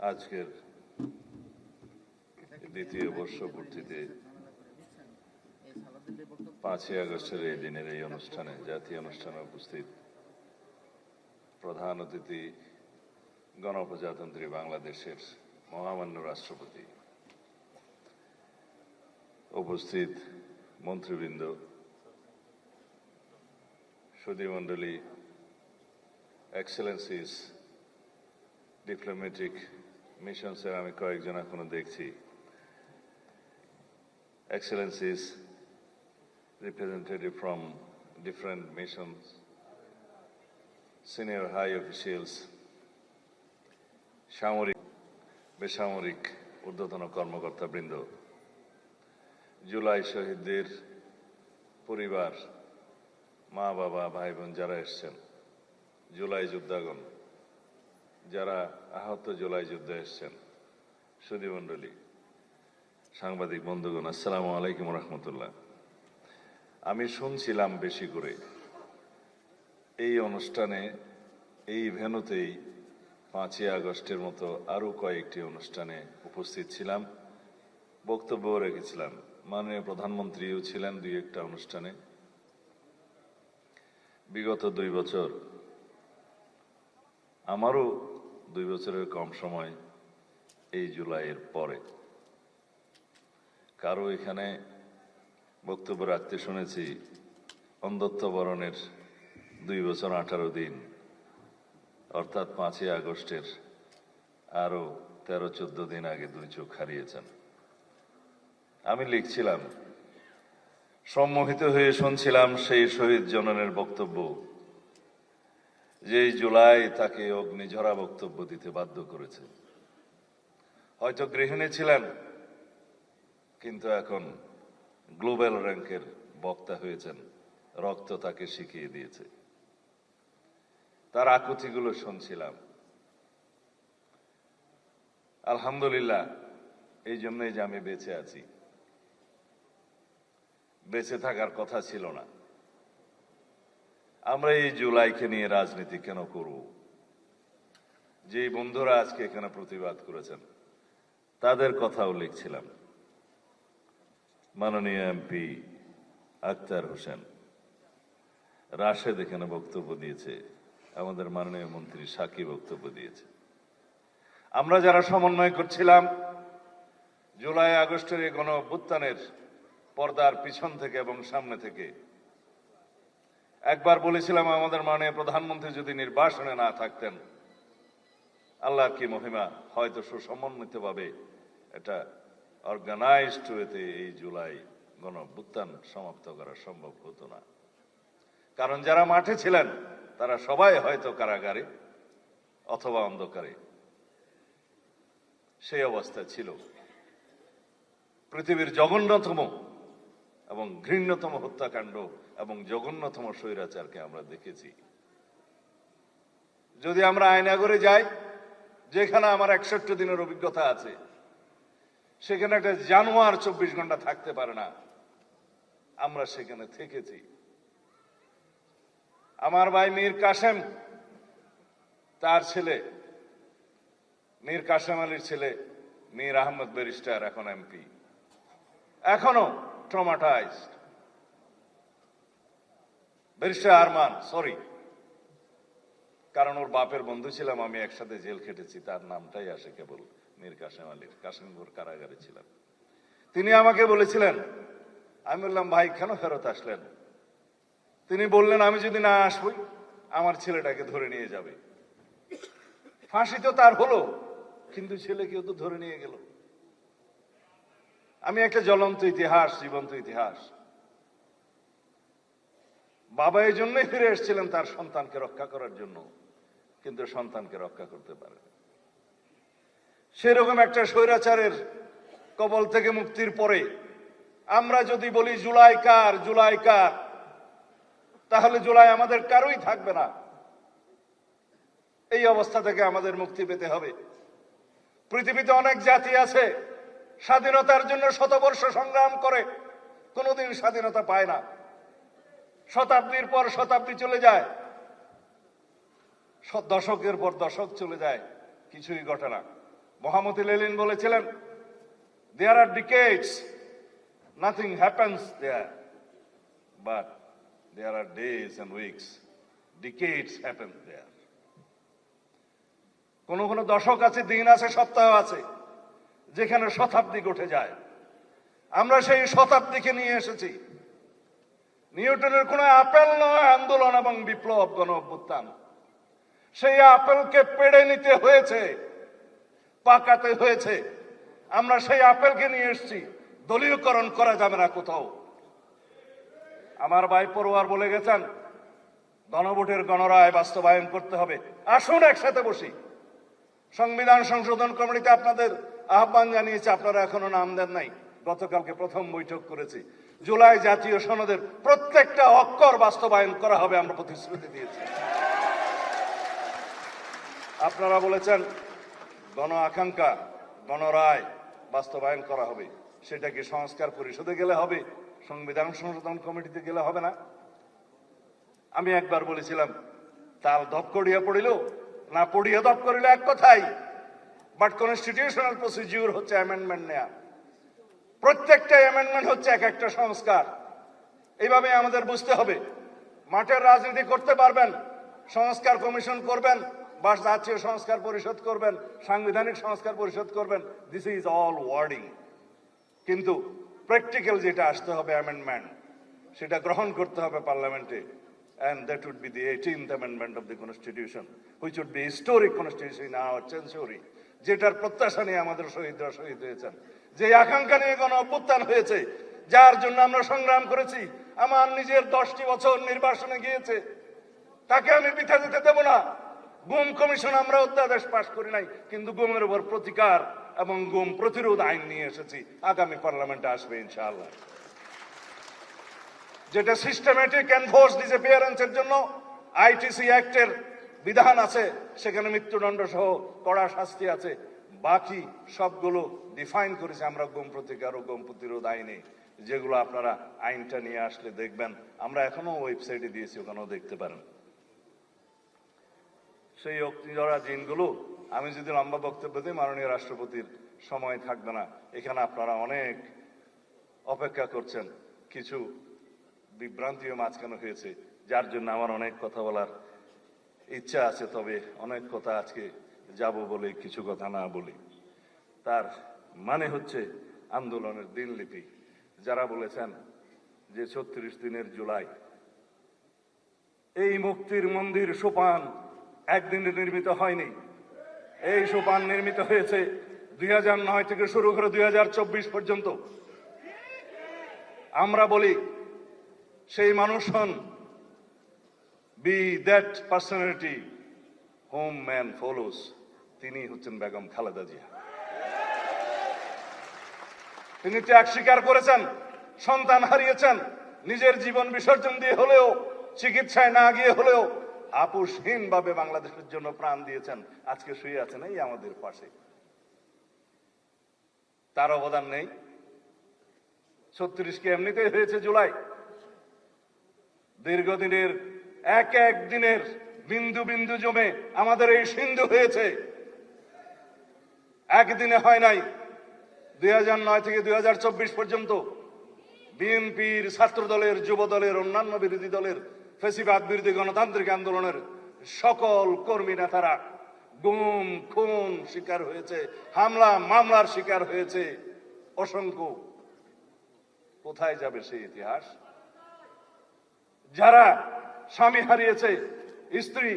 আজকের দ্বিতীয় বর্ষপূর্তিতে 5ই আগস্টের এই দিনের এই অনুষ্ঠানে জাতীয় অনুষ্ঠানে উপস্থিত প্রধান অতিথি গণপ্রজাতন্ত্রী বাংলাদেশের মহামান্য রাষ্ট্রপতি, উপস্থিত মন্ত্রীবৃন্দ, সুধীমণ্ডলী, এক্সেলেন্সিস, ডিপ্লোম্যাটিক মিশনসের আমি কয়েকজন এখনো দেখছি, excellencies, representative from different missions, senior high officials, সামরিক বেসামরিক ঊর্ধ্বতন কর্মকর্তাবৃন্দ, জুলাই শহীদদের পরিবার, মা বাবা, ভাই বোন যারা এসছেন, জুলাই যোদ্ধাগণ যারা আহত জুলাই যুদ্ধে এসছেন, সুধীমণ্ডলী, সাংবাদিক বন্ধুগণ, আসসালামু আলাইকুম রহমতুল্লাহ। আমি শুনছিলাম বেশি করে এই অনুষ্ঠানে, এই ভেন্যুতেই 5ই আগস্টের মতো আরো কয়েকটি অনুষ্ঠানে উপস্থিত ছিলাম, বক্তব্য রেখেছিলাম। মাননীয় প্রধানমন্ত্রীও ছিলেন 2-1টা অনুষ্ঠানে। বিগত 2 বছর, আমারও 2 বছরের কম সময় এই জুলাইয়ের পরে কারো এখানে বক্তব্য রাখতে শুনেছি অন্ধত্ব বরণের 2 বছর 18 দিন, অর্থাৎ 5ই আগস্টের আরো 13-14 দিন আগে 2 চোখ হারিয়েছেন। আমি লিখছিলাম, সম্মোহিত হয়ে শুনছিলাম সেই শহীদ জননের বক্তব্য, যে জুলাই তাকে অগ্নিঝরা বক্তব্য দিতে বাধ্য করেছে। হয়তো গৃহিণী ছিলেন, কিন্তু এখন গ্লোবাল র্যাঙ্কের বক্তা হয়েছেন। রক্ত তাকে শিখিয়ে দিয়েছে। তার আকুতিগুলো শুনছিলাম। আলহামদুলিল্লাহ, এই জন্যই যে আমি বেঁচে আছি। বেঁচে থাকার কথা ছিল না। আমরা এই জুলাইকে নিয়ে রাজনীতি কেন করব? যে বন্ধুরা আজকে এখানে প্রতিবাদ করেছেন তাদের কথাও লিখছিলাম। মাননীয় এমপি আক্তার হোসেন, রাশেদ এখানে বক্তব্য দিয়েছে, আমাদের মাননীয় মন্ত্রী সাকি বক্তব্য দিয়েছে। আমরা যারা সমন্বয় করছিলাম জুলাই আগস্টের এই গণ অভ্যুত্থানের পর্দার পিছন থেকে এবং সামনে থেকে, একবার বলেছিলাম আমাদের মাননীয় প্রধানমন্ত্রী যদি নির্বাসনে না থাকতেন, আল্লাহর কি মহিমা, হয়তো সুসমন্বিতভাবে এটা অর্গানাইজড ওয়েতে এই জুলাই গণ অভ্যুত্থান সমাপ্ত করা সম্ভব হতো না। কারণ যারা মাঠে ছিলেন তারা সবাই হয়তো কারাগারে অথবা অন্ধকারে। সেই অবস্থা ছিল। পৃথিবীর জঘন্যতম এবং ঘৃণ্যতম হত্যাকাণ্ড এবং জঘন্যতম স্বৈরাচারকে আমরা দেখেছি। যদি আমরা আয়নাগরে যাই, যেখানে আমার 61 দিনের অভিজ্ঞতা আছে, সেখানে একটা জানোয়ার 24 ঘন্টা থাকতে পারে না। আমরা সেখানে থেকেছি। আমার ভাই মীর কাসেম, তার ছেলে মীর কাসেম আলীর ছেলে মীর আহমদ ব্যারিস্টার, এখন এমপি, এখনো ট্রমাটাইজড। ব্যারিস্টার আরমান, সরি, কারণ ওর বাপের বন্ধু ছিলাম আমি, একসাথে জেল খেটেছি, তার নামটাই আসে কেবল মীর কাসেম আলীর। কাসেমপুর কারাগারে ছিলাম। তিনি আমাকে বলেছিলেন, আমি বললাম ভাই কেন ফেরত আসলেন? তিনি বললেন, আমি যদি না আসবই আমার ছেলেটাকে ধরে নিয়ে যাবে। ফাঁসি তো তার হলো, কিন্তু ছেলেকেও তো ধরে নিয়ে গেল। আমি একটা জ্বলন্ত ইতিহাস, জীবন্ত ইতিহাস। বাবা এই জন্যই ফিরে এসেছিলেন তার সন্তানকে রক্ষা করার জন্য, কিন্তু সন্তানকে রক্ষা করতে পারে। সেরকম একটা স্বৈরাচারের কবল থেকে মুক্তির পরে আমরা যদি বলি জুলাই কার, জুলাই কার, তাহলে জুলাই আমাদের কারোই থাকবে না। এই অবস্থা থেকে আমাদের মুক্তি পেতে হবে। পৃথিবীতে অনেক জাতি আছে স্বাধীনতার জন্য শতবর্ষ সংগ্রাম করে, কোনোদিন স্বাধীনতা পায় না। শতাব্দীর পর শতাব্দী চলে যায়, দশকের পর দশক চলে যায়, কিছুই ঘটে না। মহামতি লেনিন বলেছিলেন, there are decades, nothing happens there, but there are days and weeks, decades happen there. কোন কোন দশক আছে, দিন আছে, সপ্তাহ আছে, যেখানে শতাব্দী ঘটে যায়। আমরা সেই শতাব্দীকে নিয়ে এসেছি। নিউটনের কোন আপেল নয় আন্দোলন এবং বিপ্লব, গণ অভ্যুত্থান। সেই আপেলকে পেড়ে নিতে হয়েছে, পাকাতে হয়েছে। আমরা সেই আপেলকে নিয়ে এসেছি, দলীয়করণ করা যাবে না কোথাও। আমার ভাই পড়ুয়ার বলে গেছেন, গণভোটের গণরায় বাস্তবায়ন করতে হবে। আসুন একসাথে বসি। সংবিধান সংশোধন কমিটিতে আপনাদের আহ্বান জানিয়েছে, আপনারা এখনো নাম দেন নাই। গতকালকে প্রথম বৈঠক করেছি। জুলাই জাতীয় সনদের প্রত্যেকটা অক্ষর বাস্তবায়ন করা হবে, আমরা প্রতিশ্রুতি দিয়েছি। আপনারা বলেছেন গণ আকাঙ্ক্ষা, গণরায় বাস্তবায়ন করা হবে। সেটা কি সংস্কার পরিষদে গেলে হবে, সংবিধান সংশোধন কমিটিতে গেলে হবে না? আমি একবার বলেছিলাম, তাল দপ করিয়া পড়িল না পড়িয়া দপ করিল এক কথাই, বাট কনস্টিটিউশনাল প্রসিডিউর হচ্ছে অ্যামেন্ডমেন্ট নেয়া। প্রত্যেকটা অ্যামেন্ডমেন্ট হচ্ছে এক একটা সংস্কার। এইভাবে আমাদের বুঝতে হবে। মাঠের রাজনীতি করতে পারবেন, সংস্কার কমিশন করবেন, বা জাতীয় সংস্কার পরিষদ করবেন, সাংবিধানিক সংস্কার পরিষদ করবেন, দিস ইজ অল ওয়ার্ডিং। কিন্তু প্র্যাকটিক্যাল যেটা আসতে হবে, অ্যামেন্ডমেন্ট, সেটা গ্রহণ করতে হবে পার্লামেন্টে। And that would be the 18th amendment of the Constitution, which would be historic constitution in our century. যেটার প্রত্যাশা নিয়ে আমাদের শহীদরা শহীদ হয়েছেন, যে আকাঙ্ক্ষা নিয়ে গণ অভ্যুত্থান হয়েছে, যার জন্য আমরা সংগ্রাম করেছি। আমার নিজের 10টি বছর নির্বাসনে গিয়েছে, তাকে আমি পিঠা দিতে দেব না। গুম কমিশন আমরা অধ্যাদেশ পাশ করি নাই, কিন্তু গুমের উপর প্রতিকার এবং গুম প্রতিরোধ আইন নিয়ে এসেছি। আগামী পার্লামেন্টে আসবে ইনশাআল্লাহ। যেটা সিস্টেমেটিক এনফোর্স ডিসঅ্যাপিয়ারেন্সের জন্য আইটিসি অ্যাক্টের বিধান আছে, সেখানে মৃত্যুদণ্ড সহ কড়া শাস্তি আছে। বাকি সবগুলো ডিফাইন করেছে আমরা গুম প্রতিকার ও গুম প্রতিরোধ আইনে, যেগুলো আপনারা আইনটা নিয়ে আসলে দেখবেন। আমরা এখনো ওয়েবসাইটে দিয়েছি, ওখানেও দেখতে পারেন। সেই অগ্নিঝরা দিনগুলো, আমি যদি লম্বা বক্তব্য দিই মাননীয় রাষ্ট্রপতির সময় থাকবে না। এখানে আপনারা অনেক অপেক্ষা করছেন, কিছু বিভ্রান্তিও মাঝখানে হয়েছে, যার জন্য আমার অনেক কথা বলার ইচ্ছা আছে। তবে অনেক কথা আজকে যাব বলে কিছু কথা না বলি। তার মানে হচ্ছে আন্দোলনের দিনলিপি। যারা বলেছেন যে 36 দিনের জুলাই, এই মুক্তির মন্দির সোপান একদিনে নির্মিত হয়নি। এই সোপান নির্মিত হয়েছে 2009 থেকে শুরু করে 2024 পর্যন্ত। আমরা বলি, সেই মানুষ হন, be that personality home man follows, তিনি হচ্ছেন বেগম খালেদা জিয়া। তিনি ত্যাগ স্বীকার করেছেন, সন্তান হারিয়েছেন, নিজের জীবন বিসর্জন দিয়ে হলেও, চিকিৎসায় না গিয়ে হলেও আপোষহীন ভাবে বাংলাদেশের জন্য প্রাণ দিয়েছেন। আজকে শুয়ে আছেন এই আমাদের পাশে। তার অবদান নেই? 36 কে এমনিতেই হয়েছে জুলাই। দীর্ঘদিনের এক এক দিনের বিন্দু বিন্দু জমে আমাদের এই সিন্ধু হয়েছে, একদিনে হয় নাই। 2009 থেকে 2024 পর্যন্ত বিএনপির, ছাত্র দলের, যুব দলের, অন্যান্য বিরোধী দলের, ফ্যাসিবাদ বিরোধী গণতান্ত্রিক আন্দোলনের সকল কর্মী নেতারা গুম খুন শিকার হয়েছে, হামলা মামলার শিকার হয়েছে অসংখ্য। কোথায় যাবে সেই ইতিহাস? যারা স্বামী হারিয়েছে, স্ত্রী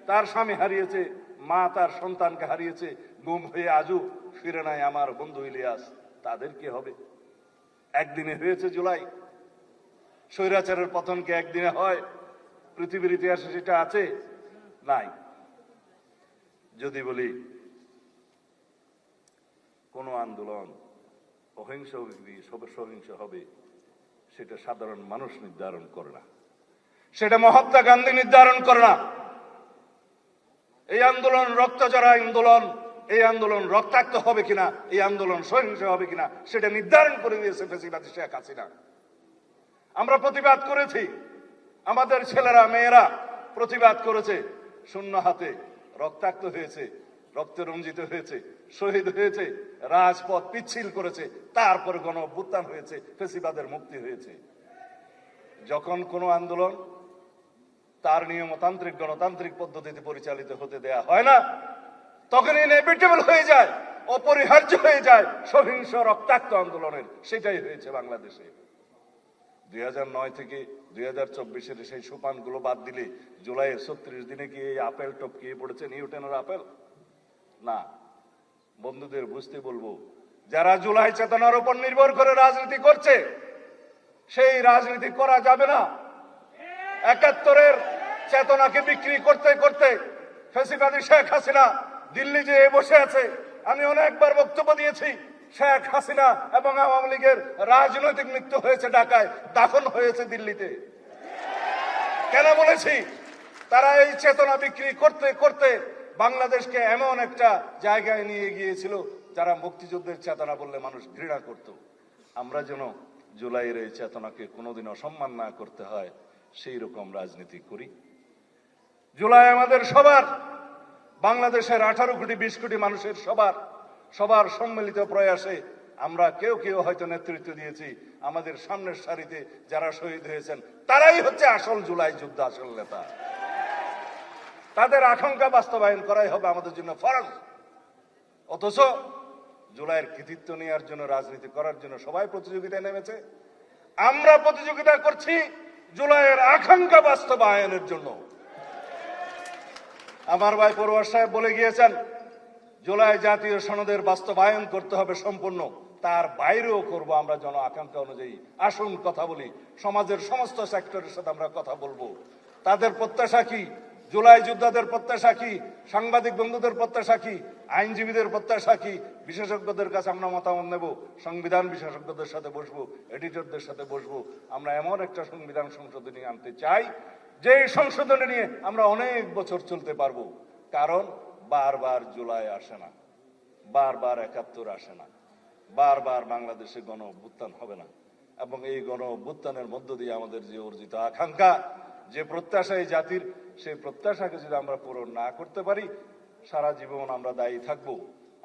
তার স্বামী হারিয়েছে, মা তার সন্তানকে হারিয়েছে, গুম হয়ে আজও ফিরে নাই আমার বন্ধু ইলিয়াস, তাদের কি হবে? একদিনে হয়েছে জুলাই। স্বৈরাচারের পতন কি একদিনে হয়? পৃথিবীর ইতিহাসে সেটা আছে? নাই। যদি বলি কোন আন্দোলন অহিংস সহিংস হবে, সেটা সাধারণ মানুষ নির্ধারণ করে না, সেটা মহাত্মা গান্ধী নির্ধারণ করে না। এই আন্দোলন রক্তজরা আন্দোলন, এই আন্দোলন রক্তাক্ত হবে কিনা, এই আন্দোলন সহিংস হবে কিনা, সেটা নির্ধারণ করে দিয়েছে ফ্যাসিবাদী শেখ হাসিনা। আমরা প্রতিবাদ করেছি, আমাদের ছেলেরা মেয়েরা প্রতিবাদ করেছে, শূন্য হাতে রক্তাক্ত হয়েছে। রক্তে রঞ্জিত হয়েছে, শহীদ হয়েছে, রাজপথ পিচ্ছিল করেছে, তারপরে গণ অভ্যুত্থান হয়েছে, ফেসিবাদের মুক্তি হয়েছে। যখন কোনো আন্দোলন তার নিয়মতান্ত্রিক গণতান্ত্রিক পদ্ধতিতে পরিচালিত হতে দেয়া হয় না, তখন ইনএভিটেবল হয়ে যায়, অপরিহার্য হয়ে যায় সহিংস রক্তাক্ত আন্দোলনের। সেটাই হয়েছে বাংলাদেশে। 2009 থেকে 2024-এর সেই সোপানগুলো বাদ দিলে জুলাইয়ের 36 দিনে কি এই আপেল টপকিয়ে পড়েছে নিউটনের আপেল? না। বন্ধুদের বুঝতে বলবো, যারা জুলাই চেতনার উপর নির্ভর করে রাজনীতি করছে, সেই রাজনীতি করা যাবে না। 71-এর চেতনাকে বিক্রি করতে করতে ফ্যাসিবাদী শেখ হাসিনা দিল্লি যেয়ে বসে আছে। আমি অনেকবার বক্তব্য দিয়েছি, শেখ হাসিনা এবং আওয়ামী লীগের রাজনৈতিক মৃত্যু হয়েছে ঢাকায়, দাফন হয়েছে দিল্লিতে। কেন বলেছি? তারা এই চেতনা বিক্রি করতে করতে বাংলাদেশকে এমন একটা জায়গায় নিয়ে গিয়েছিল যারা মুক্তিযুদ্ধের চেতনা বললে মানুষ ঘৃণা করত। আমরা যেন জুলাইয়ের এই চেতনাকে কোনোদিন অসম্মান না করতে হয় সেই রকম রাজনীতি করি। জুলাই আমাদের সবার, বাংলাদেশের 18 কোটি 20 কোটি মানুষের সবার সম্মিলিত প্রয়াসে আমরা কেউ কেউ হয়তো নেতৃত্ব দিয়েছি। আমাদের সামনের সারিতে যারা শহীদ হয়েছেন তারাই হচ্ছে আসল জুলাই যুদ্ধ, আসল নেতা। তাদের আকাঙ্ক্ষা বাস্তবায়ন করাই হবে আমাদের জন্য ফরজ। অথচ জুলাইয়ের কৃতিত্ব নেওয়ার জন্য, রাজনীতি করার জন্য সবাই প্রতিযোগিতায় নেমেছে। আমরা প্রতিযোগিতা করছি জুলাইয়ের আকাঙ্ক্ষা বাস্তবায়নের জন্য। আমার ভাই পরওয়ার সাহেব বলে গিয়েছেন, জুলাই জাতীয় সনদের বাস্তবায়ন করতে হবে সম্পূর্ণ, তার বাইরেও করব আমরা জন আকাঙ্ক্ষা অনুযায়ী। আসুন কথা বলি, সমাজের সমস্ত সেক্টরের সাথে আমরা কথা বলবো। তাদের প্রত্যাশা কি, জুলাই যোদ্ধাদের প্রত্যাশা কি, সাংবাদিক বন্ধুদের প্রত্যাশা কি, আইনজীবীদের প্রত্যাশা কি, বিশেষজ্ঞদের কাছে আমরা মতামত নেব, সংবিধান বিশেষজ্ঞদের সাথে বসবো, এডিটরদের সাথে বসবো। আমরা এমন একটা সংবিধান সংশোধনী আনতে চাই যে সংশোধনী নিয়ে আমরা অনেক বছর চলতে পারবো। কারণ বারবার জুলাই আসে না, বারবার 71 আসে না, বারবার বাংলাদেশে গণ অভ্যুত্থান হবে না। এবং এই গণ অভ্যুত্থানের মধ্য দিয়ে আমাদের যে অর্জিত আকাঙ্ক্ষা, যে প্রত্যাশা এই জাতির, সেই প্রত্যাশাকে যদি আমরা পূরণ না করতে পারি, সারা জীবন আমরা দায়ী থাকব।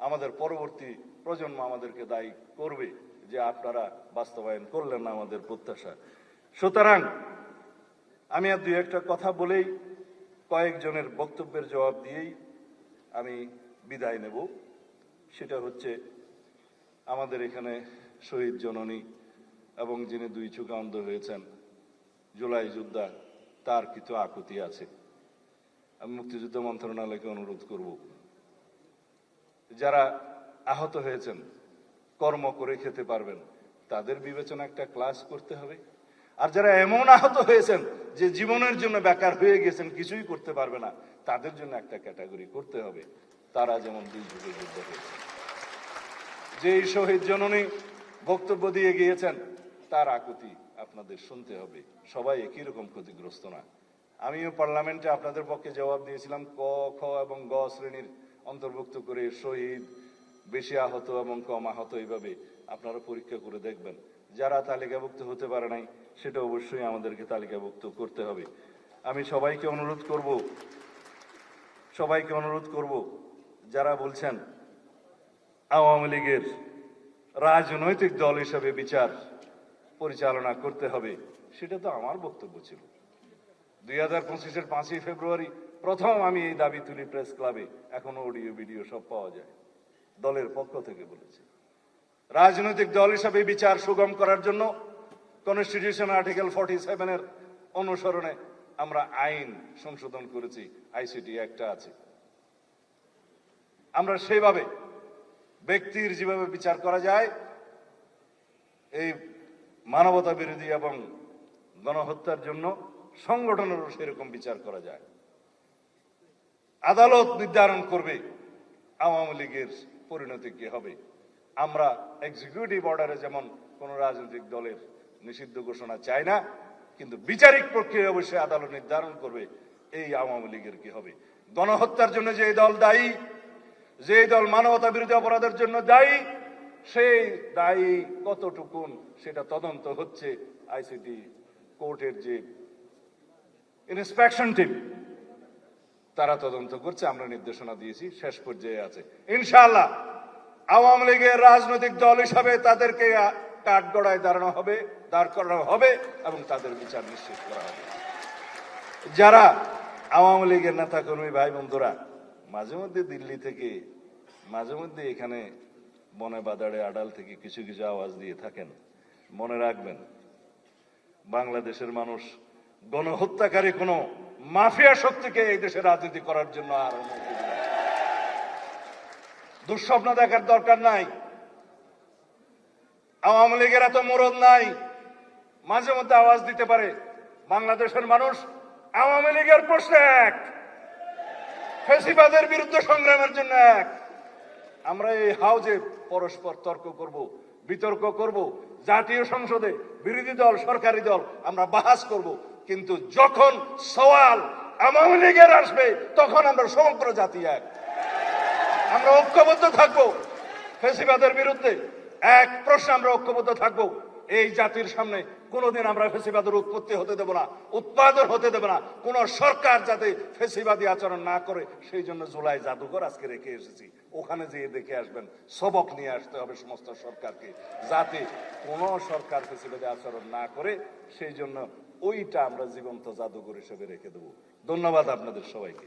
আমাদের পরবর্তী প্রজন্ম আমাদেরকে দায়ী করবে যে আপনারা বাস্তবায়ন করলেন না আমাদের প্রত্যাশা। সুতরাং আমি আর দুই একটা কথা বলেই, কয়েকজনের বক্তব্যের জবাব দিয়েই আমি বিদায় নেব। সেটা হচ্ছে, আমাদের এখানে শহীদ জননী এবং যিনি 2 চোখে অন্ধ হয়েছেন, জুলাই যোদ্ধা, তার কিছু আকুতি আছে। আমি মুক্তিযুদ্ধ মন্ত্রণালয়কে অনুরোধ করব, যারা আহত হয়েছেন, কর্ম করে খেতে পারবেন, তাদের বিবেচনা একটা ক্লাস করতে হবে। আর যারা এমন আহত হয়েছেন যে জীবনের জন্য বেকার হয়ে গেছেন, কিছুই করতে পারবে না, তাদের জন্য একটা ক্যাটাগরি করতে হবে। তারা যেমন 2 যুগে যুদ্ধ হয়েছে। যে শহীদ জননী বক্তব্য দিয়ে গিয়েছেন, তার আকুতি আপনাদের শুনতে হবে। সবাই একই রকম ক্ষতিগ্রস্ত না। আমিও পার্লামেন্টে আপনাদের পক্ষে জবাব দিয়েছিলাম, ক, খ এবং গ শ্রেণীর অন্তর্ভুক্ত করে শহীদ, বেশি আহত এবং কম আহত, এইভাবে আপনারা পরীক্ষা করে দেখবেন। যারা তালিকাভুক্ত হতে পারে নাই, সেটা অবশ্যই আমাদেরকে তালিকাভুক্ত করতে হবে। আমি সবাইকে অনুরোধ করব, যারা বলছেন আওয়ামী লীগের রাজনৈতিক দল হিসেবে বিচার পরিচালনা করতে হবে, সেটা তো আমার বক্তব্য ছিল। 2025-এর 5ই ফেব্রুয়ারি প্রথম আমি এই দাবি তুলি প্রেস ক্লাবে, এখনো অডিও ভিডিও সব পাওয়া যায়। দলের পক্ষ থেকে বলেছি, রাজনৈতিক দল হিসাবে বিচার সুগম করার জন্য কনস্টিটিউশন আর্টিকেল 47-এর অনুসরণে আমরা আইন সংশোধন করেছি, আইসিটি একটা আছে। আমরা সেভাবে ব্যক্তির যেভাবে বিচার করা যায়, এই মানবতা বিরোধী এবং গণহত্যার জন্য সংগঠনেরও সেরকম বিচার করা যায়। আদালত নির্ধারণ করবে আওয়ামী লীগের পরিণতি কি হবে। আমরা এক্সিকিউটিভ অর্ডারে যেমন কোন রাজনৈতিক দলের নিষিদ্ধ ঘোষণা চাই না, কিন্তু বিচারিক প্রক্রিয়া অবশ্যই আদালত নির্ধারণ করবে এই আওয়ামী লীগের কি হবে। গণহত্যার জন্য যে দল দায়ী, যে দল মানবতা বিরোধী অপরাধের জন্য দায়ী, সেই দায়ী কতটুকুন সেটা তদন্ত হচ্ছে আইসিটি কোর্টের যে ইন্সপেকশন টিম, তারা তদন্ত করছে, আমরা নির্দেশনা দিয়েছি, শেষ পর্যায়ে আছে। ইনশাআল্লাহ আওয়ামী লীগের রাজনৈতিক দল হিসাবে তাদেরকে কাঠগড়ায় দাঁড় করানো হবে এবং তাদের বিচার নিশ্চিত করা হবে। যারা আওয়ামী লীগের নেতা কর্মী ভাই বন্ধুরা মাঝে মধ্যে দিল্লি থেকে, মাঝে মধ্যে এখানে বনে বাজারে আড়াল থেকে কিছু কিছু আওয়াজ দিয়ে থাকেন, মনে রাখবেন বাংলাদেশের মানুষ গণহত্যাকারী কোন মাফিয়া শক্তিকে এই দেশে রাজনীতি করার জন্য আর অনুমতি দেবে না। দুঃস্বপ্ন দেখার দরকার নাই। আওয়ামী লীগের এত মরদ নাই, মাঝে মধ্যে আওয়াজ দিতে পারে। বাংলাদেশের মানুষ আওয়ামী লীগের প্রশ্নে এক, ফ্যাসিবাদের বিরুদ্ধে সংগ্রামের জন্য এক। আমরা এই হাউজে পরস্পর তর্ক করব, বিতর্ক করব, জাতীয় সংসদে বিরোধী দল সরকারি দল আমরা বাহাস করব, কিন্তু যখন সওয়াল আওয়ামী লীগের আসবে তখন আমরা সমগ্র জাতি এক। আমরা ঐক্যবদ্ধ থাকবো ফ্যাসিবাদের বিরুদ্ধে। এক প্রশ্নে আমরা ঐক্যবদ্ধ থাকবো, এই জাতির সামনে কোনোদিন আমরা ফ্যাসিবাদের উৎপত্তি হতে দেব না, উৎপাদন হতে দেব না। কোন সরকার যাতে ফ্যাসিবাদী আচরণ না করে সেই জন্য জুলাই জাদুঘর আজকে রেখে এসেছি। ওখানে যেয়ে দেখে আসবেন, সবক নিয়ে আসতে হবে সমস্ত সরকারকে, যাতে কোন সরকার ফ্যাসিবাদী আচরণ না করে। সেই জন্য ওইটা আমরা জীবন্ত জাদুঘর হিসেবে রেখে দেবো। ধন্যবাদ আপনাদের সবাইকে।